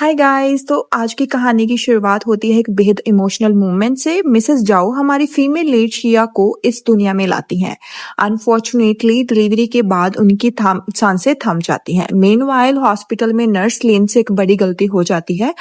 Hi guys. तो आज की कहानी की शुरुआत होती है एक बेहद इमोशनल मोमेंट से। मिसेस जाओ हमारी फीमेल लीड शिया को इस दुनिया में लाती हैं। अनफॉर्चुनेटली डिलीवरी के बाद उनकी सांसें थम जाती हैं। मेनवाइल हॉस्पिटल में नर्स लेन से एक बड़ी गलती हो जाती है।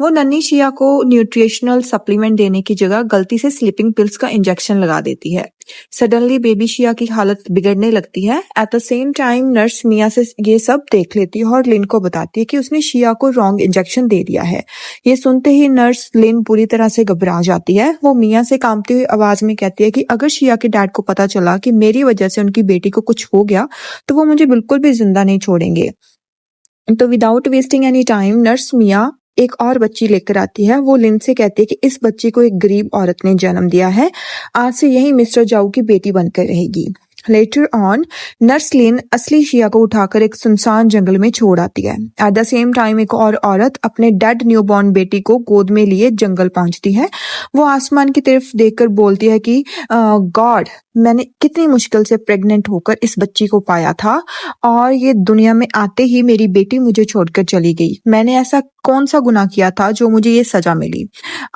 वो नन्ही शिया को न्यूट्रिशनल सप्लीमेंट देने की जगह गलती से स्लीपिंग पिल्स का इंजेक्शन लगा देती है। सडनली बेबी शिया की हालत बिगड़ने लगती है। At the same time nurse Mia से ये सब देख लेती है और लिन को बताती है कि उसने शिया को रॉन्ग इंजेक्शन दे दिया है। ये सुनते ही नर्स लिन पूरी तरह से घबरा जाती है। वो मिया से कांपती हुई आवाज में कहती है कि अगर शिया के डैड को पता चला कि मेरी वजह से उनकी बेटी को कुछ हो गया तो वो मुझे बिल्कुल भी जिंदा नहीं छोड़ेंगे। तो without wasting any time nurse Mia एक और बच्ची लेकर आती है। वो लिन से कहती है कि इस बच्ची को एक गरीब औरत ने जन्म दिया है। आज से यही मिस्टर जाऊ की बेटी बनकर रहेगी। लेटर ऑन नर्स लिन असली शिया को उठाकर एक सुनसान जंगल में छोड़ आती है। एट द सेम टाइम एक और औरत अपने डेड न्यूबॉर्न बेटी को गोद में लिए जंगल पहुंचती है। वो आसमान की तरफ देखकर बोलती है कि गॉड, मैंने कितनी मुश्किल से प्रेग्नेंट होकर इस बच्ची को पाया था और ये दुनिया में आते ही मेरी बेटी मुझे छोड़कर चली गई। मैंने ऐसा कौन सा गुनाह किया था जो मुझे ये सजा मिली।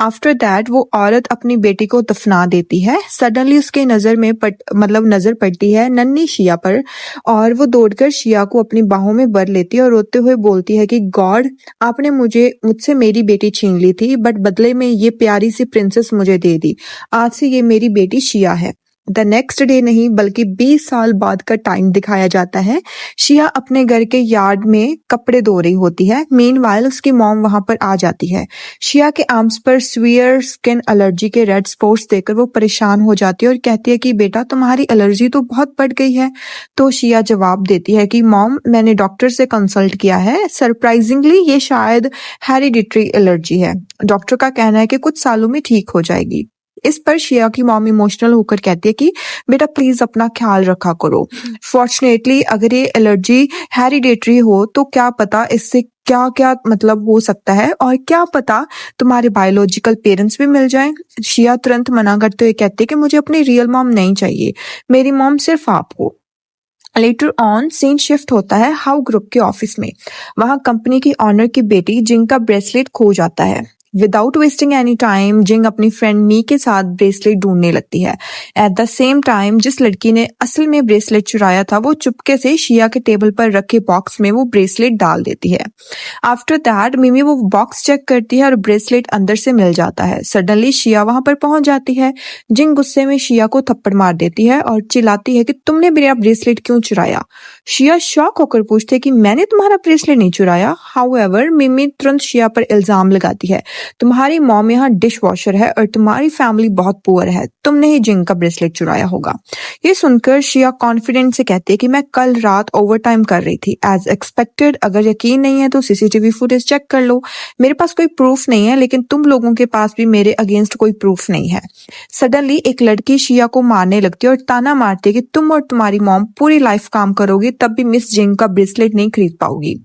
आफ्टर दैट वो औरत अपनी बेटी को दफना देती है। सडनली उसके नजर पड़ती है नन्ही शिया पर और वो दौड़कर शिया को अपनी बाहों में भर लेती है और रोते हुए बोलती है कि गॉड, आपने मुझसे मेरी बेटी छीन ली थी बट बदले में ये प्यारी सी प्रिंसेस मुझे दे दी। आज से ये मेरी बेटी शिया है। द नेक्स्ट डे नहीं बल्कि 20 साल बाद का टाइम दिखाया जाता है। शिया अपने घर के यार्ड में कपड़े धो रही होती है। मीनवाइल उसकी मॉम वहां पर आ जाती है। शिया के आर्म्स पर स्वीयर स्किन एलर्जी के रेड स्पॉट्स देखकर वो परेशान हो जाती है और कहती है कि बेटा, तुम्हारी एलर्जी तो बहुत बढ़ गई है। तो शिया जवाब देती है कि मॉम, मैंने डॉक्टर से कंसल्ट किया है। सरप्राइजिंगली ये शायद हेरिडिटरी एलर्जी है। डॉक्टर का कहना है कि कुछ सालों में ठीक हो जाएगी। इस पर शिया की मॉम इमोशनल होकर कहती है कि बेटा प्लीज अपना ख्याल रखा करो। फॉर्चुनेटली अगर ये एलर्जी हेरिडेटरी हो तो क्या पता इससे क्या क्या हो सकता है और क्या पता तुम्हारे बायोलॉजिकल पेरेंट्स भी मिल जाएं। शिया तुरंत मना करते हुए कहती है कि मुझे अपनी रियल मॉम नहीं चाहिए, मेरी मॉम सिर्फ आप हो। लेटर ऑन सीन शिफ्ट होता है हाउ ग्रुप के ऑफिस में। वहां कंपनी की ऑनर की बेटी जिंग का ब्रेसलेट खो जाता है। विदाउट वेस्टिंग एनी टाइम जिंग अपनी फ्रेंड मी के साथ ब्रेसलेट ढूंढने लगती है। एट द सेम टाइम जिस लड़की ने असल में ब्रेसलेट चुराया था वो चुपके से शिया के टेबल पर रखे बॉक्स में वो ब्रेसलेट डाल देती है। आफ्टर दैट मिमी वो बॉक्स चेक करती है और ब्रेसलेट अंदर से मिल जाता है। सडनली शिया वहां पर पहुंच जाती है। जिंग गुस्से में शिया को थप्पड़ मार देती है और चिल्लाती है कि तुमने मेरा ब्रेसलेट क्यों चुराया। शिया शॉक होकर पूछती है कि मैंने तुम्हारा ब्रेसलेट नहीं चुराया। हाउएवर मिमी तुरंत शिया पर इल्जाम लगाती है, तुम्हारी मॉम यहाँ डिश वॉशर है और तुम्हारी फैमिली बहुत पुअर है, तुमने ही जिंग का ब्रेसलेट चुराया होगा। ये सुनकर शिया कॉन्फिडेंट से कहती है कि मैं कल रात ओवर टाइम कर रही थी एज एक्सपेक्टेड। अगर यकीन नहीं है तो सीसीटीवी फुटेज चेक कर लो। मेरे पास कोई प्रूफ नहीं है लेकिन तुम लोगों के पास भी मेरे अगेंस्ट कोई प्रूफ नहीं है। सडनली एक लड़की शिया को मारने लगती है और ताना मारती है कि तुम और तुम्हारी मॉम पूरी लाइफ काम करोगे तब भी मिस जिंग का ब्रेसलेट नहीं खरीद पाओगी।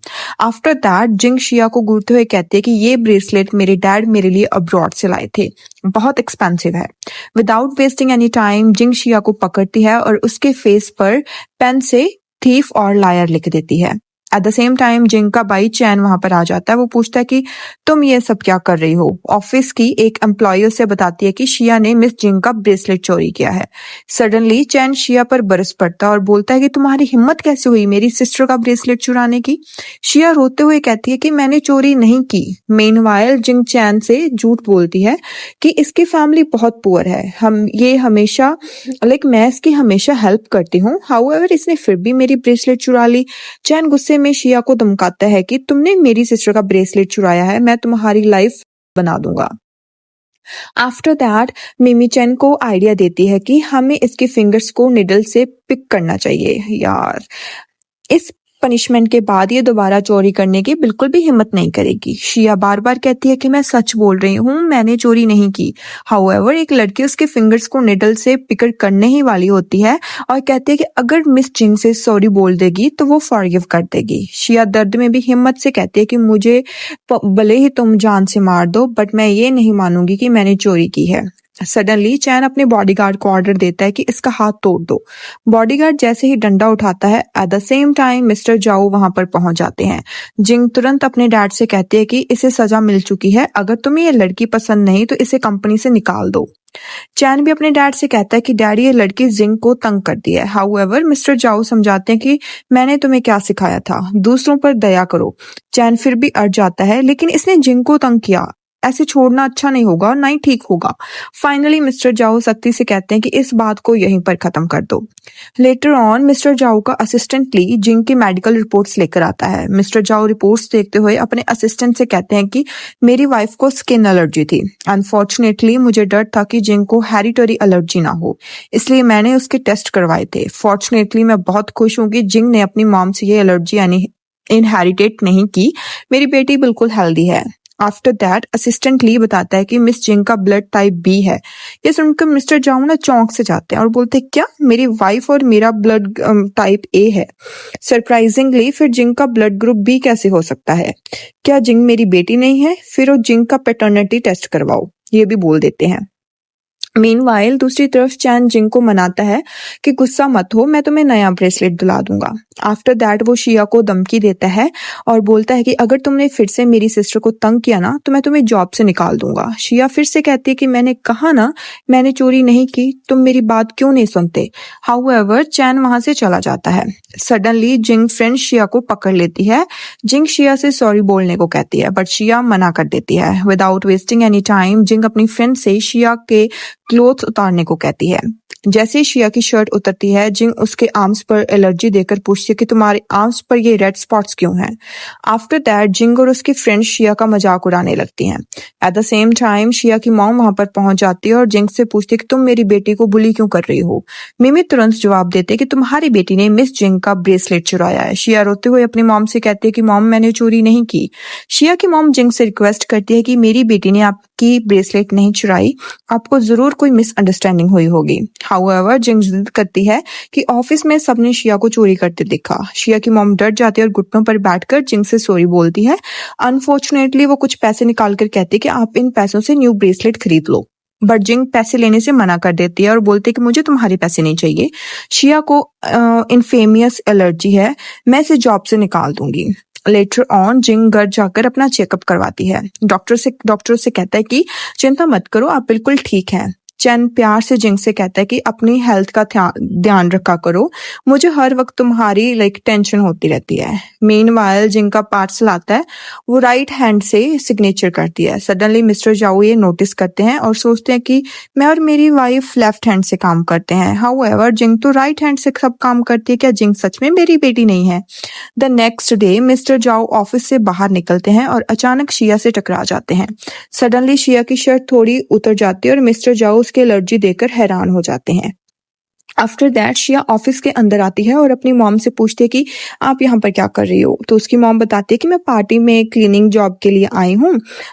आफ्टर दैट जिंग शिया को घूरते हुए कहती है कि ये ब्रेसलेट मेरे डैड मेरे लिए अब्रॉड से लाए थे, बहुत एक्सपेंसिव है। विदाउट वेस्टिंग एनी टाइम जिंग शिया को पकड़ती है और उसके फेस पर पेन से थीफ और लायर लिख देती है। एट द सेम टाइम जिंग का भाई चैन वहां पर आ जाता है। वो पूछता है कि तुम ये सब क्या कर रही हो। ऑफिस की एक एम्प्लॉय उसे बताती है कि शिया ने मिस जिंग का ब्रेसलेट चोरी किया है। सडनली चैन शिया पर बरस पड़ता है और बोलता है कि तुम्हारी हिम्मत कैसे हुई मेरी सिस्टर का ब्रेसलेट चुराने की। शिया रोते हुए कहती है कि मैंने चोरी नहीं की। मेनवाइल जिंग चैन से झूठ बोलती है कि इसकी फैमिली बहुत पुअर है, मैं इसकी हमेशा हेल्प करती हूँ। हाउएवर इसने फिर भी मेरी ब्रेसलेट चुरा ली। चैन गुस्से में शिया को धमकाता है कि तुमने मेरी सिस्टर का ब्रेसलेट चुराया है, मैं तुम्हारी लाइफ बना दूंगा। आफ्टर दैट मिमी चैन को आइडिया देती है कि हमें इसकी फिंगर्स को निडल से पिक करना चाहिए। यार, इस पनिशमेंट के बाद ये दोबारा चोरी करने की बिल्कुल भी हिम्मत नहीं करेगी। शिया बार बार कहती है कि मैं सच बोल रही हूँ, मैंने चोरी नहीं की। हाउएवर एक लड़की उसके फिंगर्स को निडल से पिकर करने ही वाली होती है और कहती है कि अगर मिस जिंग से सॉरी बोल देगी तो वो फॉरगिव कर देगी। शिया दर्द में भी हिम्मत से कहती है कि मुझे भले ही तुम जान से मार दो बट मैं ये नहीं मानूंगी कि मैंने चोरी की है। सडनली चैन अपने बॉडीगार्ड को ऑर्डर देता है कि इसका हाथ तोड़ दो। बॉडीगार्ड जैसे ही डंडा उठाता है, at the same time mister जाओ वहां पर पहुंच जाते हैं। जिंग तुरंत अपने डैड से कहती है कि इसे सजा मिल चुकी है, अगर तुम्हें ये लड़की पसंद नहीं तो इसे कंपनी से निकाल दो। चैन भी अपने डैड से कहता है कि डैडी ये लड़की जिंग को तंग करती है। हाउएवर मिस्टर जाओ समझाते हैं कि मैंने तुम्हें क्या सिखाया था, दूसरों पर दया करो। चैन फिर भी अड़ जाता है, लेकिन इसने जिंग को तंग किया, ऐसे छोड़ना अच्छा नहीं होगा, ना ही ठीक होगा। फाइनली मिस्टर जाओ सख्ती से कहते हैं कि इस बात को यहीं पर खत्म कर दो। लेटर ऑन मिस्टर जाओ का असिस्टेंट ली जिंग की मेडिकल रिपोर्ट्स लेकर आता है। मिस्टर जाओ रिपोर्ट्स देखते हुए अपने असिस्टेंट से कहते हैं कि मेरी वाइफ को स्किन एलर्जी थी। अनफॉर्चुनेटली मुझे डर था कि जिंग को हेरिडिटरी एलर्जी ना हो, इसलिए मैंने उसके टेस्ट करवाए थे। फॉर्चुनेटली मैं बहुत खुश हूँ कि जिंग ने अपनी मॉम से ये एलर्जी यानी इनहेरिटेट नहीं की। मेरी बेटी बिल्कुल हेल्दी है। आफ्टर दैट असिस्टेंट ली बताता है कि मिस जिंग का ब्लड टाइप बी है। ये सुनकर मिस्टर जाओ ना चौंक से जाते हैं और बोलते हैं, क्या मेरी वाइफ और मेरा ब्लड टाइप ए है? सरप्राइजिंगली फिर जिंग का ब्लड ग्रुप बी कैसे हो सकता है? क्या जिंग मेरी बेटी नहीं है? फिर वो जिंग का पैटर्निटी टेस्ट करवाओ, ये भी बोल देते हैं। मीनवाइल दूसरी तरफ चैन जिंग को मनाता है कि गुस्सा मत हो, मैं तुम्हें नया ब्रेसलेट दिला दूंगा। आफ्टर दैट वो शिया को धमकी देता है और बोलता है कि अगर तुमने फिर से मेरी सिस्टर को तंग किया ना तो मैं तुम्हें जॉब से निकाल दूंगा। शिया फिर से कहती है कि मैंने कहा ना मैंने चोरी नहीं की, तुम मेरी बात क्यों नहीं सुनते? हाउएवर चैन वहां से चला जाता है। सडनली जिंग फ्रेंड शिया को पकड़ लेती है। जिंग शिया से सॉरी बोलने को कहती है, बट शिया मना कर देती है। विदाउट वेस्टिंग एनी टाइम जिंग अपनी फ्रेंड से शिया के क्लोथ्स उतारने को कहती है। जैसे ही शिया की शर्ट उतरती है, जिंग उसके आर्म्स पर एलर्जी देकर पूछती है कि तुम्हारे आर्म्स पर ये रेड स्पॉट्स क्यों हैं? आफ्टर दैट जिंग और उसकी फ्रेंड शिया का मजाक उड़ाने लगती हैं। एट द सेम टाइम शिया की मॉम वहां पर पहुंच जाती है और जिंग से पूछती है कि तुम मेरी बेटी को बुली क्यों कर रही हो? मिमी तुरंत जवाब देते हैं कि तुम्हारी बेटी ने मिस जिंग का ब्रेसलेट चुराया है। शिया रोते हुए अपनी मॉम से कहती है कि मॉम मैंने चोरी नहीं की। शिया की मॉम जिंग से रिक्वेस्ट करती है कि मेरी बेटी ने आपकी ब्रेसलेट नहीं चुराई, आपको जरूर कोई मिसअंडरस्टैंडिंग हुई होगी। हाउएवर जिंग जिद करती है कि ऑफिस में सबने शिया को चोरी करते देखा। शिया की मॉम डर जाती है और घुटनों पर बैठकर जिंग से सॉरी बोलती है। अनफॉर्चुनेटली वो कुछ पैसे निकाल कर कहती है कि आप इन पैसों से न्यू ब्रेसलेट खरीद लो, बट जिंग पैसे लेने से मना कर देती है और बोलती है कि मुझे तुम्हारे पैसे नहीं चाहिए। शिया को इनफेमियस एलर्जी है, मैं इसे जॉब से निकाल दूंगी। लेटर ऑन जिंग घर जाकर अपना चेकअप करवाती है। डॉक्टर से कहता है कि चिंता मत करो, आप बिल्कुल ठीक हैं। चैन प्यार से जिंग से कहता है कि अपनी हेल्थ का ध्यान रखा करो, मुझे हर वक्त तुम्हारी टेंशन होती रहती है। मीनवाइल जिंग का पार्सल आता है, वो राइट हैंड से सिग्नेचर करती है। सडनली मिस्टर जाओ ये नोटिस करते हैं और सोचते हैं कि मैं और मेरी वाइफ लेफ्ट हैंड से काम करते हैं। हाउएवर जिंग तो राइट हैंड से सब काम करती है, क्या जिंग सच में मेरी बेटी नहीं है? द नेक्स्ट डे मिस्टर जाओ ऑफिस से बाहर निकलते हैं और अचानक शिया से टकरा जाते हैं। सडनली शिया की शर्ट थोड़ी उतर जाती है और मिस्टर जाओ उसकी एलर्जी देखकर हैरान हो जाते हैं। आफ्टर दैट शिया ऑफिस के अंदर आती है और अपनी मॉम से पूछती है कि आप यहाँ पर क्या कर रही हो? तो उसकी मॉम बताती है कि मैं पार्टी में क्लीनिंग जॉब के लिए आई हूँ,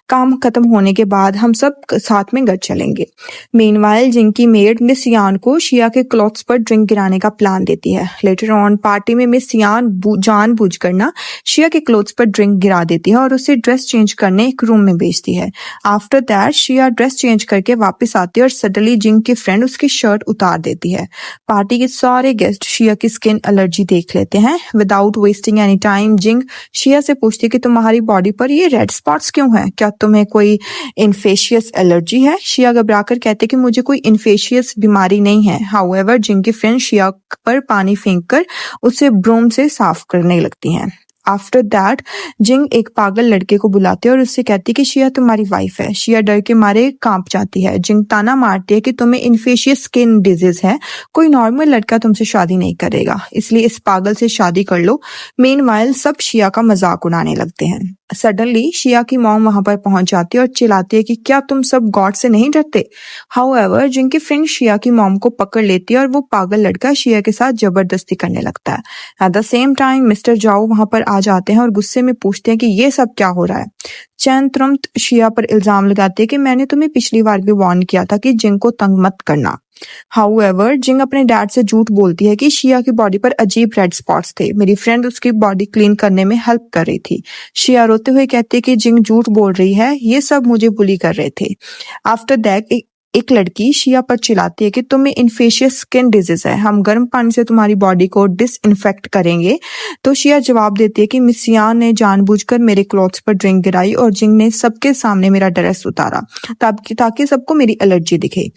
काम खत्म होने के बाद हम सब साथ में घर चलेंगे। मीनवाइल जिंग की मेड मिस यान को शिया के क्लॉथ्स पर ड्रिंक गिराने का प्लान देती है। लेटर ऑन पार्टी में मिस यान जानबूझकर ना शिया के क्लॉथ्स पर ड्रिंक गिरा देती है और उसे ड्रेस चेंज करने एक रूम में भेजती है। After that Shiya dress change करके वापस आती है और सडनली जिंग की फ्रेंड उसकी शर्ट उतार देती है। पार्टी के सारे गेस्ट शिया की स्किन एलर्जी देख लेते हैं। विदाउट वेस्टिंग एनी टाइम जिंग शिया से पूछती है कि तुम्हारी बॉडी पर ये रेड स्पॉट्स क्यों हैं? क्या तुम्हें कोई इन्फेशियस एलर्जी है? शिया घबराकर कहते कि मुझे कोई इन्फेशियस बीमारी नहीं है। हाउएवर जिंग की फ्रेंड शिया पर पानी फेंककर उसे ब्रूम से साफ करने लगती हैं। आफ्टर दैट जिंग एक पागल लड़के को बुलाती है और उससे कहती है कि शिया तुम्हारी वाइफ है। शिया डर के मारे कांप जाती है। जिंग ताना मारती है कि तुम्हें इन्फेशियस स्किन डिजीज है, कोई नॉर्मल लड़का तुमसे शादी नहीं करेगा, इसलिए इस पागल से शादी कर लो। मीनवाइल सब शिया का मजाक उड़ाने लगते हैं। सडनली शिया की मॉम वहां पर पहुंच जाती है और चिल्लाती है कि क्या तुम सब गॉड से नहीं डरते? हाउएवर जिंग की फ्रेंड शिया की मॉम को पकड़ लेती है और वो पागल लड़का शिया के साथ जबरदस्ती करने लगता है। At the same time mister जाओ वहां पर आ जाते हैं और गुस्से में पूछते हैं कि ये सब क्या हो रहा है? चैन तुरंत शिया पर इल्जाम लगाते हैं कि मैंने तुम्हें पिछली बार भी वार्न किया था कि जिंग को तंग मत करना। हाउएवर जिंग अपने डैड से झूठ बोलती है कि शिया की बॉडी पर अजीब रेड स्पॉट्स थे, मेरी फ्रेंड उसकी बॉडी क्लीन करने में हेल्प कर रही थी। शिया रोते हुए कहती है कि जिंग झूठ बोल रही है, ये सब मुझे बुली कर रहे थे। आफ्टर दैट एक लड़की शिया पर चिल्लाती है कि तुम्हें इन्फेक्शियस स्किन डिजीज है, हम गर्म पानी से तुम्हारी बॉडी को डिसइंफेक्ट करेंगे। तो शिया जवाब देती है कि मिस यान ने जानबूझकर मेरे क्लॉथ्स पर ड्रिंक गिराई और जिंग ने सबके सामने मेरा ड्रेस उतारा ताकि सबको मेरी एलर्जी दिखे।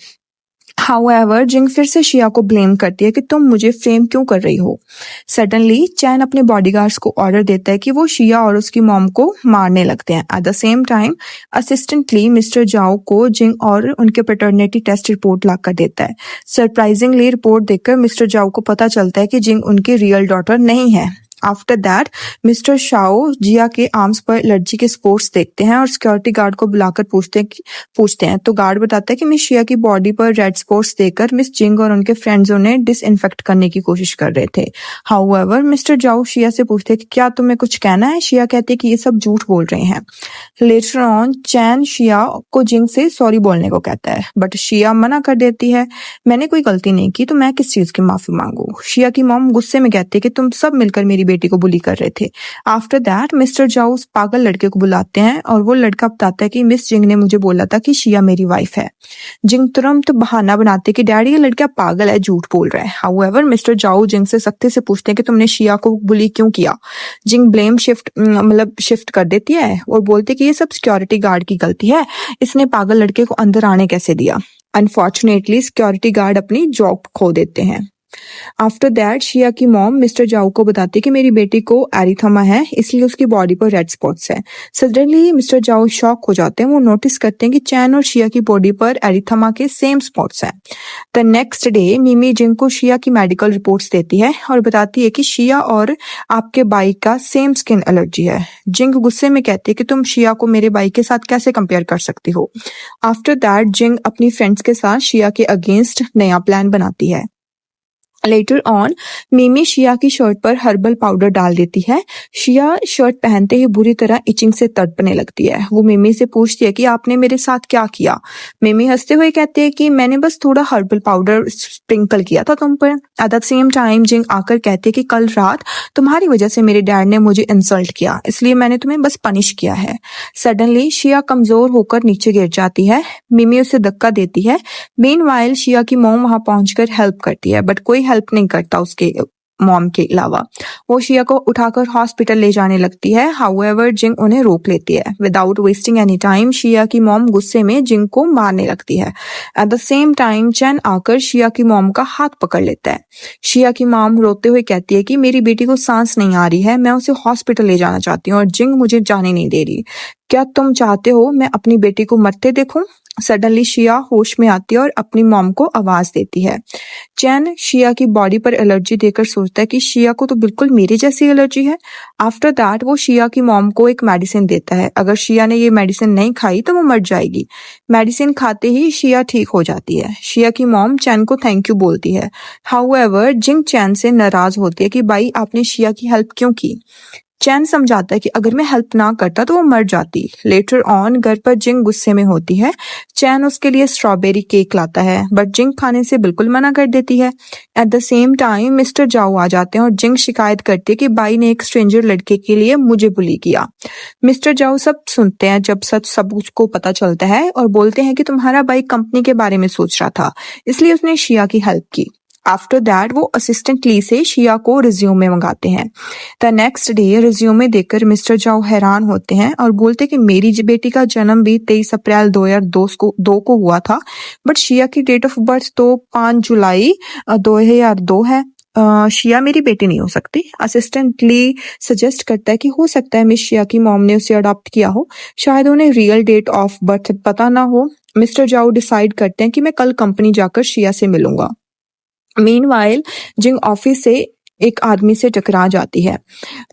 हाउएवर जिंग फिर से शिया को ब्लेम करती है कि तुम मुझे फ्रेम क्यों कर रही हो। सडनली चैन अपने बॉडीगार्ड्स को ऑर्डर देता है कि वो शिया और उसकी मॉम को मारने लगते हैं। At the same time assistant Lee mister Zhao को जिंग और उनके पैटर्निटी टेस्ट रिपोर्ट ला कर देता है। सरप्राइजिंगली रिपोर्ट देखकर मिस्टर जाओ को पता चलता है कि जिंग उनकी रियल डॉटर नहीं है। आफ्टर दैट मिस्टर शाओ जिया के आर्म्स पर एलर्जी के स्पॉट्स देखते हैं और सिक्योरिटी गार्ड को बुलाकर पूछते हैं तो गार्ड बताता है कि मिस शिया की बॉडी पर रेड स्पॉट्स देखकर मिस जिंग और उनके फ्रेंड्स उन्हें डिसइंफेक्ट करने की कोशिश कर रहे थे। हाउएवर मिस्टर जाओ शिया से पूछते हैं कि क्या तुम्हें कुछ कहना है। शिया कहते हैं कि ये सब झूठ बोल रहे हैं। लेटर ऑन चैन शिया को जिंग से सॉरी बोलने को कहता है बट शिया मना कर देती है। मैंने कोई गलती नहीं की तो मैं किस चीज की माफी मांगू। शिया की मॉम गुस्से में कहती है कि तुम सब मिलकर मेरी बेटी को बुली कर रहे थे। आफ्टर दैट मिस्टर जाओ उस पागल लड़के को बुलाते हैं और वो लड़का बताता है कि मिस जिंग ने मुझे बोला था कि शिया मेरी वाइफ है। जिंग तुरंत बहाना बनाते कि डैडी ये लड़का पागल है, झूठ बोल रहा है। हाउएवर मिस्टर जाओ जिंग से सख्ती से पूछते हैं कि तुमने शिया को बुली क्यों किया। जिंग ब्लेम शिफ्ट कर देती है और बोलते कि ये सब सिक्योरिटी गार्ड की गलती है, इसने पागल लड़के को अंदर आने कैसे दिया। अनफॉर्चुनेटली सिक्योरिटी गार्ड अपनी जॉब खो देते हैं। आफ्टर दैट शिया की मॉम मिस्टर जाओ को बताती है कि मेरी बेटी को एरिथमा है इसलिए उसकी बॉडी पर रेड स्पॉट्स है। सडनली मिस्टर जाओ शॉक हो जाते हैं। वो नोटिस करते हैं कि चैन और शिया की बॉडी पर एरिथमा के सेम स्पॉट्स हैं। द नेक्स्ट डे मिमी जिंग को शिया की मेडिकल रिपोर्ट्स देती है और बताती है कि शिया और आपके भाई का सेम स्किन एलर्जी है। जिंग गुस्से में कहती है कि तुम शिया को मेरे भाई के साथ कैसे कंपेयर कर सकती हो। आफ्टर दैट जिंग अपनी फ्रेंड्स के साथ शिया के अगेंस्ट नया प्लान बनाती है। लेटर ऑन मिमी शिया की शर्ट पर हर्बल पाउडर डाल देती है। शिया शर्ट पहनते ही बुरी तरह इचिंग से तड़पने लगती है। वो मिमी से पूछती है कि आपने मेरे साथ क्या किया। मिमी हंसते हुए कहती है कि मैंने बस थोड़ा हर्बल पाउडर स्प्रिंकल किया था तुम पर। एट द सेम टाइम जिंग आकर कहती है कि कल रात तुम्हारी वजह से मेरे डैड ने मुझे इंसल्ट किया इसलिए मैंने तुम्हें बस पनिश किया है। सडनली शिया कमजोर होकर नीचे गिर जाती है। मिमी उसे धक्का देती है। मीनवाइल शिया की मॉम वहां पहुंचकर हेल्प करती है बट कोई हेल्प नहीं करता उसके मॉम के अलावा। वो शिया को उठाकर हॉस्पिटल ले जाने लगती है। हाउएवर जिंग उन्हें रोक लेती है। विदाउट वेस्टिंग एनी टाइम शिया की मॉम गुस्से में जिंग को मारने लगती है। एट द सेम टाइम चैन आकर शिया की मॉम का हाथ पकड़ लेता है। शिया की मॉम रोते हुए कहती है कि मेरी बेटी को सांस नहीं आ रही है, मैं उसे हॉस्पिटल ले जाना चाहती हूँ और जिंग मुझे जाने नहीं दे रही। क्या तुम चाहते हो मैं अपनी बेटी को मरते देखूं। सडनली शिया होश में आती है और अपनी मॉम को आवाज देती है। चैन शिया की बॉडी पर एलर्जी देखकर सोचता है कि शिया को तो बिल्कुल मेरी जैसी एलर्जी है। आफ्टर दैट वो शिया की मॉम को एक मेडिसिन देता है। अगर शिया ने ये मेडिसिन नहीं खाई तो वो मर जाएगी। मेडिसिन खाते ही शिया ठीक हो जाती है। शिया की मॉम चैन को थैंक यू बोलती है। हाउएवर जिंग चैन से नाराज होती है कि भाई आपने शिया की हेल्प क्यों की। चैन समझाता है कि अगर मैं हेल्प ना करता तो वो मर जाती। लेटर ऑन घर पर जिंग गुस्से में होती है। चैन उसके लिए स्ट्रॉबेरी केक लाता है बट जिंग खाने से बिल्कुल मना कर देती है। At the same time mister जाओ आ जाते हैं और जिंग शिकायत करती है कि बाई ने एक स्ट्रेंजर लड़के के लिए मुझे बुली किया। मिस्टर जाओ सब सुनते हैं जब सच सब उसको पता चलता है और बोलते हैं कि तुम्हारा भाई कंपनी के बारे में सोच रहा था इसलिए उसने शिया की हेल्प की। आफ्टर दैट वो असिस्टेंट ली से शिया को रिज्यूमे मंगाते हैं। द नेक्स्ट डे रिज्यूमे देखकर मिस्टर जाओ हैरान होते हैं और बोलते कि मेरी बेटी का जन्म भी 23 अप्रैल 2002 को हुआ था बट शिया की डेट ऑफ बर्थ तो 5 जुलाई 2002 है। शिया मेरी बेटी नहीं हो सकती। असिस्टेंट ली सजेस्ट करता है कि हो सकता है मिस शिया की मॉम ने उसे अडॉप्ट किया हो, शायद उन्हें रियल डेट ऑफ बर्थ पता ना हो। मिस्टर जाओ डिसाइड करते हैं कि मैं कल कंपनी जाकर शिया से मिलूंगा। मीनवाइल जिंग ऑफिस से एक आदमी से टकरा जाती है।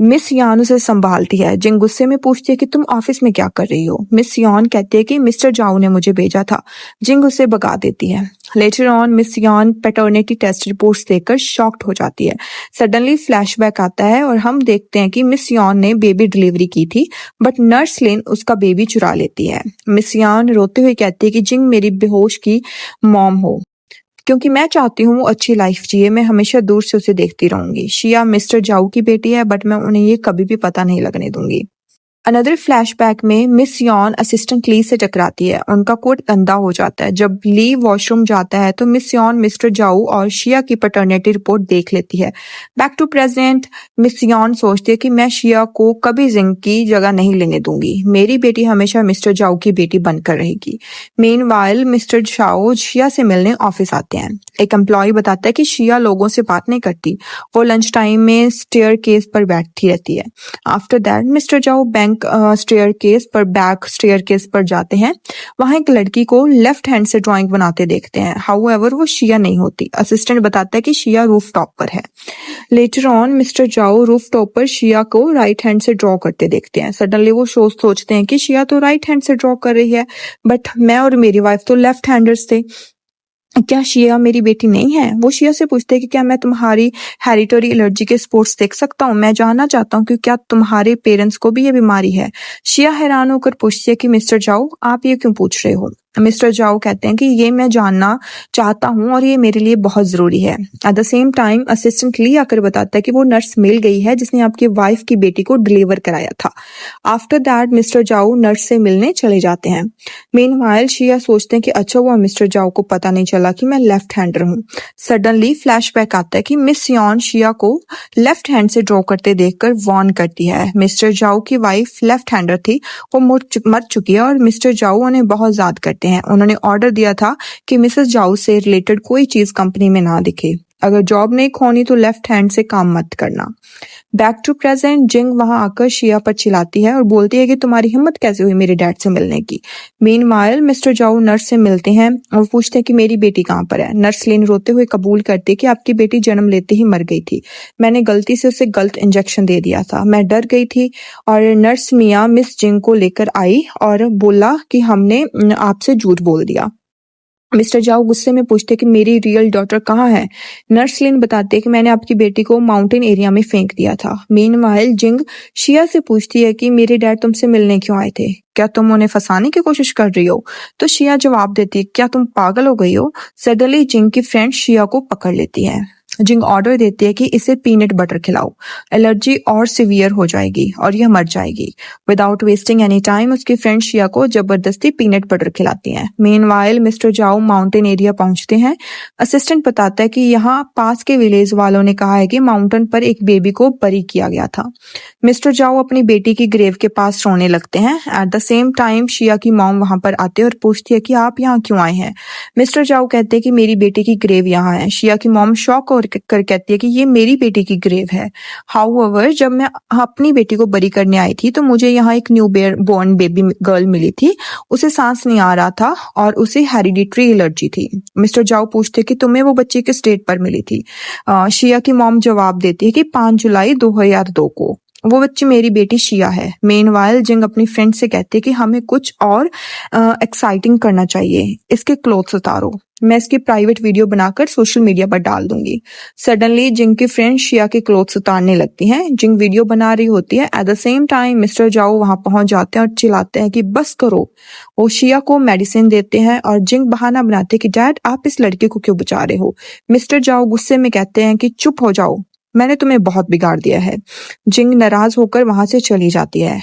मिस यान उसे संभालती है। जिंग गुस्से में पूछती है कि तुम ऑफिस में क्या कर रही हो। मिस यान कहती है कि मिस्टर जाओ ने मुझे भेजा था। जिंग उसे भगा देती है। लेटर ऑन मिस यान पैटर्निटी टेस्ट रिपोर्ट्स देखकर शॉक्ड हो जाती है। सडनली फ्लैशबैक आता है और हम देखते हैं कि मिस यान ने बेबी डिलीवरी की थी बट नर्स लिन उसका बेबी चुरा लेती है। मिस यान रोते हुए कहती है कि जिंग मेरी बेहोश की मॉम हो क्योंकि मैं चाहती हूँ वो अच्छी लाइफ जिए, मैं हमेशा दूर से उसे देखती रहूंगी। शिया मिस्टर जाऊ की बेटी है बट मैं उन्हें ये कभी भी पता नहीं लगने दूंगी। अनदर फ्लैशबैक में मिस यॉन असिस्टेंट ली से टकराती है। उनका कोट गंदा हो जाता है। जब ली वॉशरूम जाता है तो मिस यॉन मिस्टर जाऊ और शिया की पैटर्निटी रिपोर्ट देख लेती है। बैक टू प्रेजेंट, मिस यॉन सोचती है कि मैं शिया को कभी जिंग की जगह नहीं लेने दूंगी। मेरी बेटी हमेशा मिस्टर जाऊ की बेटी बनकर रहेगी। मीनवाइल मिस्टर जाऊ शिया से मिलने ऑफिस आते हैं। एक एम्प्लॉय बताता है कि शिया लोगों से बात नहीं करती, वो लंच टाइम में स्टेयर केस पर बैठती रहती है। आफ्टर दैट मिस्टर जाओ बैंक बैक स्टेयर केस पर जाते हैं। वहां एक लड़की को लेफ्ट हैंड से ड्राइंग बनाते देखते हैं। हाउएवर वो शिया नहीं होती। असिस्टेंट बताता है कि शिया रूफ टॉप पर है। लेटर ऑन मिस्टर जाओ रूफ टॉप पर शिया को राइट हैंड से ड्रॉ करते देखते हैं। सडनली वो सोचते हैं कि शिया तो राइट हैंड से ड्रॉ कर रही है, बट मैं और मेरी वाइफ तो लेफ्ट हैंडर्स थे, क्या शिया मेरी बेटी नहीं है? वो शिया से पूछते हैं कि क्या मैं तुम्हारी हेरिटरी एलर्जी के स्पोर्ट्स देख सकता हूँ? मैं जानना चाहता हूँ कि क्या तुम्हारे पेरेंट्स को भी ये बीमारी है? शिया हैरान होकर पूछती है कि मिस्टर जाओ, आप ये क्यों पूछ रहे हो? मिस्टर जाओ कहते हैं कि ये मैं जानना चाहता हूँ और ये मेरे लिए बहुत जरूरी है। At the same time assistant Lee आकर बताता है कि वो नर्स मिल गई है जिसने आपकी वाइफ की बेटी को डिलीवर कराया था। आफ्टर दैट मिस्टर जाओ नर्स से मिलने चले जाते हैं। मीनवाइल शिया सोचते हैं कि अच्छा हुआ मिस्टर जाओ को पता नहीं चला कि मैं लेफ्ट हैंडर हूँ। सडनली फ्लैशबैक आता है कि मिस यॉन शिया को लेफ्ट हैंड से ड्रॉ करते देखकर वार्न करती है। मिस्टर जाओ की वाइफ लेफ्ट हैंडर थी, वो मर चुकी है और मिस्टर जाओ उन्हें बहुत याद करते हैं। उन्होंने ऑर्डर दिया था कि मिसेस जाओ से रिलेटेड कोई चीज कंपनी में ना दिखे। अगर जॉब नहीं खोनी तो लेफ्ट हैंड से काम मत करना। बैक टू प्रेजेंट, जिंग वहां आकर शिया पर चिल्लाती है और बोलती है कि तुम्हारी हिम्मत कैसे हुई मेरे डैड से मिलने की। मीनवाइल मिस्टर जाओ नर्स से मिलते हैं और पूछते हैं कि मेरी बेटी कहाँ पर है। नर्स लिन रोते हुए कबूल करती है कि आपकी बेटी जन्म लेते ही मर गई थी, मैंने गलती से उसे गलत इंजेक्शन दे दिया था, मैं डर गई थी। और नर्स मिया मिस जिंग को लेकर आई और बोला कि हमने आपसे झूठ बोल दिया। मिस्टर जाओ गुस्से में पूछते कि मेरी रियल डॉटर कहाँ है। नर्स लिन बताते कि मैंने आपकी बेटी को माउंटेन एरिया में फेंक दिया था। मीनवाइल जिंग शिया से पूछती है कि मेरे डैड तुमसे मिलने क्यों आए थे, क्या तुम उन्हें फंसाने की कोशिश कर रही हो? तो शिया जवाब देती है क्या तुम पागल हो गई हो? सडनली जिंग की फ्रेंड शिया को पकड़ लेती है। जिंग ऑर्डर देती है कि इसे पीनट बटर खिलाओ, एलर्जी और सिवियर हो जाएगी और यह मर जाएगी। विदाउट वेस्टिंग एनी टाइम उसकी फ्रेंड शिया को जबरदस्ती पीनट बटर खिलाती हैं। मीनवाइल मिस्टर जाओ माउंटेन एरिया पहुंचते हैं। असिस्टेंट बताता है कि यहाँ पास के विलेज वालों ने कहा है कि माउंटेन पर एक बेबी को बरी किया गया था। मिस्टर जाओ अपनी बेटी की ग्रेव के पास रोने लगते हैं। एट द सेम टाइम शिया की मॉम वहां पर आते हैं और पूछती है कि आप यहाँ क्यों आए हैं। मिस्टर जाओ कहते हैं कि मेरी बेटी की ग्रेव यहाँ है। शिया की मॉम शॉक कर कहती है कि ये मेरी बेटी की ग्रेव है। हाउएवर जब मैं अपनी बेटी को बरी करने आई थी तो मुझे यहाँ एक न्यू बोर्न बेबी गर्ल मिली थी, उसे सांस नहीं आ रहा था और उसे हेरिडिटरी एलर्जी थी। मिस्टर जाओ पूछते कि तुम्हें वो बच्ची किस डेट पर मिली थी। शिया की मॉम जवाब देती है कि 5 जुलाई 2002 को। वो बच्ची मेरी बेटी शिया है। मेनवाइल जिंग अपनी फ्रेंड से कहती है कि हमें कुछ और एक्साइटिंग करना चाहिए, इसके क्लोथ्स उतारो, मैं इसकी प्राइवेट वीडियो बनाकर सोशल मीडिया पर डाल दूंगी। सडनली जिंग की फ्रेंड शिया के क्लोथ्स उतारने लगती हैं। जिंग वीडियो बना रही होती है। At the same time mister जाओ वहां पहुंच जाते हैं और चिल्लाते हैं कि बस करो। वो शिया को मेडिसिन देते हैं और जिंग बहाना बनाते हैं कि डैड आप इस लड़के को क्यों बचा रहे हो। मिस्टर जाओ गुस्से में कहते हैं कि चुप हो जाओ, मैंने तुम्हें बहुत बिगाड़ दिया है। जिंग नाराज होकर वहां से चली जाती है।